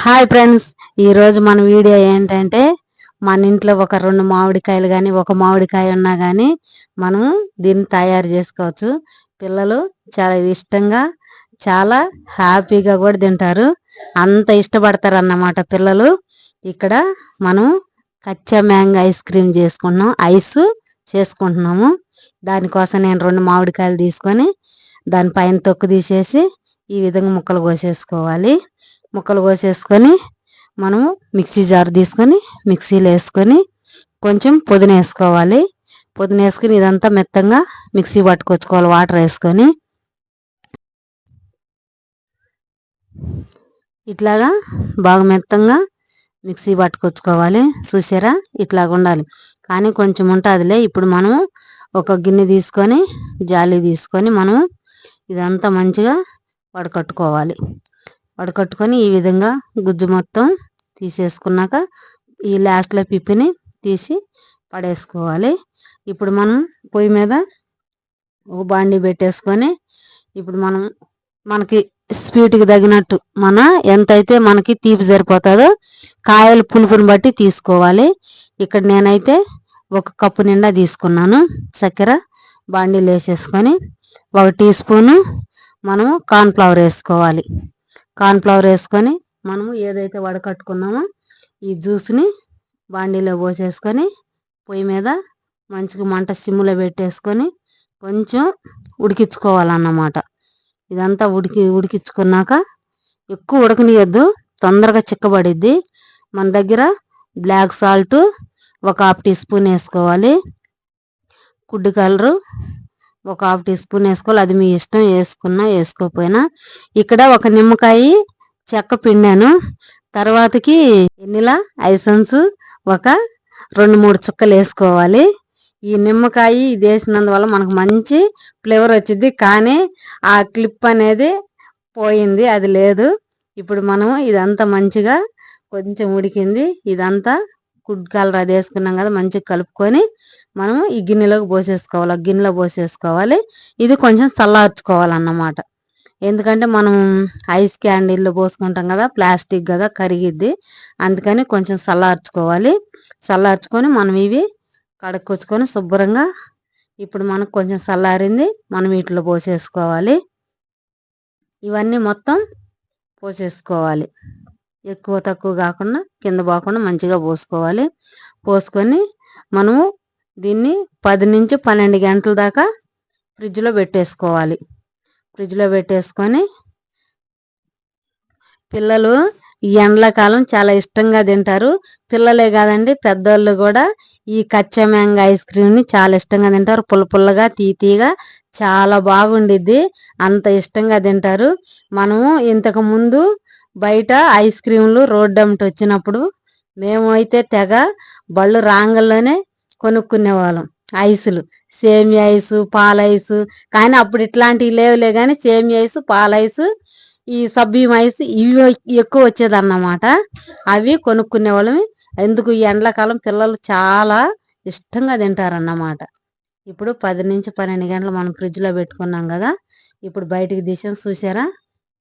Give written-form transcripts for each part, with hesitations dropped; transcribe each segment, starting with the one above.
Hi friends, ఈరోజు మన video ఏంటంటే మన ఇంట్లో ఒక 2 మామిడికాయలు కానీ ఒక మామిడికాయ ఉన్నా కానీ మనం దీన్ని తయారు చేసుకోవచ్చు. పిల్లలు చాలా ఇష్టంగా చాలా హ్యాపీగా కూడా తింటారు. అంత ఇష్టపడతారు అన్నమాట పిల్లలు. ఇక్కడ మనం కచ్చా మ్యాంగో ఐస్ క్రీమ్ చేసుకుంటున్నాము. దానికోసం నేను 2 మామిడికాయలు తీసుకొని దానిపైన తొక్కు తీసేసి ఈ విధంగా ముక్కలు కోసేసుకొని మనము మిక్సీ జార్ తీసుకొని మిక్సీలో వేసుకొని కొంచెం పుదీన వేసుకోవాలి. పుదీన వేసుకొని ఇదంతా మెత్తంగా మిక్సీ పట్టుకొచ్చుకోవాలి. వాటర్ వేసుకొని ఇట్లాగా బాగా మెత్తంగా మిక్సీ పట్టుకొచ్చుకోవాలి. చూసారా, ఇట్లాగా ఉండాలి. కానీ కొంచెం ఉంటుందిలే. ఇప్పుడు మనము ఒక గిన్నె తీసుకొని జాలి తీసుకొని మనము ఇదంతా మంచిగా వడకట్టుకొని ఈ విధంగా గుజ్జు మొత్తం తీసేసుకున్నాక ఈ లాస్ట్లో పిప్పిని తీసి పడేసుకోవాలి. ఇప్పుడు మనం పొయ్యి మీద ఒక బాండీ పెట్టేసుకొని ఇప్పుడు మనకి స్వీట్కి తగినట్టు ఎంతైతే మనకి తీపి సరిపోతుందో కాయల పులుపుని బట్టి తీసుకోవాలి. ఇక్కడ నేనైతే 1 కప్పు నిండా తీసుకున్నాను. చక్కెర బాండీలో వేసేసుకొని 1 టీ స్పూను మనము కార్న్ఫ్లవర్ వేసుకోవాలి. కార్న్ఫ్లవర్ వేసుకొని మనము ఏదైతే వడకట్టుకున్నామో ఈ జ్యూస్ని బాండీలో పోసేసుకొని పొయ్యి మీద మంచిగా మంట సిమ్లో పెట్టేసుకొని కొంచెం ఉడికించుకోవాలన్నమాట. ఇదంతా ఉడికించుకున్నాక ఎక్కువ ఉడకనియద్దు, తొందరగా చిక్కబడిద్ది. మన దగ్గర బ్లాక్ సాల్ట్ 1/2 టీ స్పూన్ వేసుకోవాలి. ఫుడ్ కలరు 1/2 టీ స్పూన్ వేసుకోవాలి. అది మీ ఇష్టం, వేసుకున్నా వేసుకోకపోయినా. ఇక్కడ 1 నిమ్మకాయ చెక్క పిండాను. తర్వాతకి వెనిలా ఎసెన్స్ 2-3 చుక్కలు వేసుకోవాలి. ఈ నిమ్మకాయ ఇది వేసినందువల్ల మనకు మంచి ఫ్లేవర్ వచ్చింది. కానీ ఆ క్లిప్ అనేది పోయింది, అది లేదు. ఇప్పుడు మనం ఇదంతా మంచిగా కొంచెం ఉడికింది. ఇదంతా ఫుడ్ కలర్ అది వేసుకున్నాం కదా, మంచిగా కలుపుకొని మనం ఈ గిన్నెలోకి పోసేసుకోవాలి. ఇది కొంచెం చల్లార్చుకోవాలన్నమాట. ఎందుకంటే మనం ఐస్ క్యాండిల్లో పోసుకుంటాం కదా, ప్లాస్టిక్ కదా, కరిగిద్ది. అందుకని కొంచెం చల్లార్చుకొని మనం ఇవి కడుక్కొచ్చుకొని శుభ్రంగా ఇప్పుడు మనకు కొంచెం చల్లారింది, మనం వీటిలో పోసేసుకోవాలి. ఇవన్నీ మొత్తం పోసేసుకోవాలి. ఎక్కువ తక్కువ కాకుండా కింద పోకుండా మంచిగా పోసుకొని మనము దీన్ని 10 నుంచి 12 గంటల దాకా ఫ్రిడ్జ్లో పెట్టేసుకొని పిల్లలు ఈ ఎండాకాలం చాలా ఇష్టంగా తింటారు. పిల్లలే కాదండి, పెద్దోళ్ళు కూడా ఈ కచ్చా మ్యాంగో ఐస్ క్రీమ్ని చాలా ఇష్టంగా తింటారు. పుల్లగా తీయగా చాలా బాగుండిద్ది. అంత ఇష్టంగా తింటారు. మనము ఇంతకు ముందు బయట ఐస్ క్రీములు రోడ్డు అమ్మటి వచ్చినప్పుడు మేము అయితే తెగ బళ్ళు రాంగల్లోనే కొనుక్కునేవాళ్ళం. ఐసులు, సేమియా ఐసు, పాల ఐసు. కానీ అప్పుడు ఇట్లాంటివి లేవులే, కానీ సేమియా ఐసు, పాల ఐసు, ఈ సబ్బియం ఐసు ఇవి ఎక్కువ వచ్చేదన్నమాట. అవి కొనుక్కునేవాళ్ళం. ఎందుకు ఈ ఎండాకాలం పిల్లలు చాలా ఇష్టంగా తింటారన్నమాట. ఇప్పుడు 10 నుంచి 12 గంటలు మనం ఫ్రిడ్జ్లో పెట్టుకున్నాం కదా, ఇప్పుడు బయటికి తీసాం. చూసారా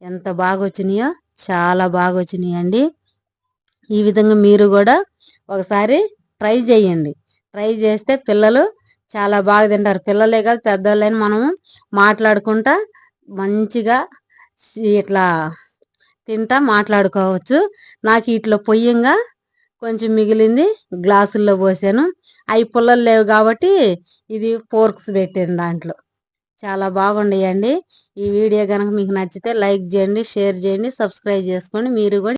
ఎంత బాగా వచ్చినాయో, చాలా బాగా వచ్చినాయండి. ఈ విధంగా మీరు కూడా ఒకసారి ట్రై చేస్తే పిల్లలు చాలా బాగా తింటారు. పిల్లలే కాదు, పెద్దోళ్ళైనా మనము మాట్లాడుకుంటా మంచిగా ఇట్లా తింటా మాట్లాడుకోవచ్చు. నాకు ఇట్లా పొయ్యంగా కొంచెం మిగిలింది గ్లాసుల్లో పోసాను. అవి పుల్లలు లేవు కాబట్టి ఇది ఫోర్క్స్ పెట్టాను దాంట్లో. చాలా బాగుండేయండి. ఈ వీడియో కనుక మీకు నచ్చితే లైక్ చేయండి, షేర్ చేయండి, సబ్స్క్రైబ్ చేసుకోండి. మీరు కూడా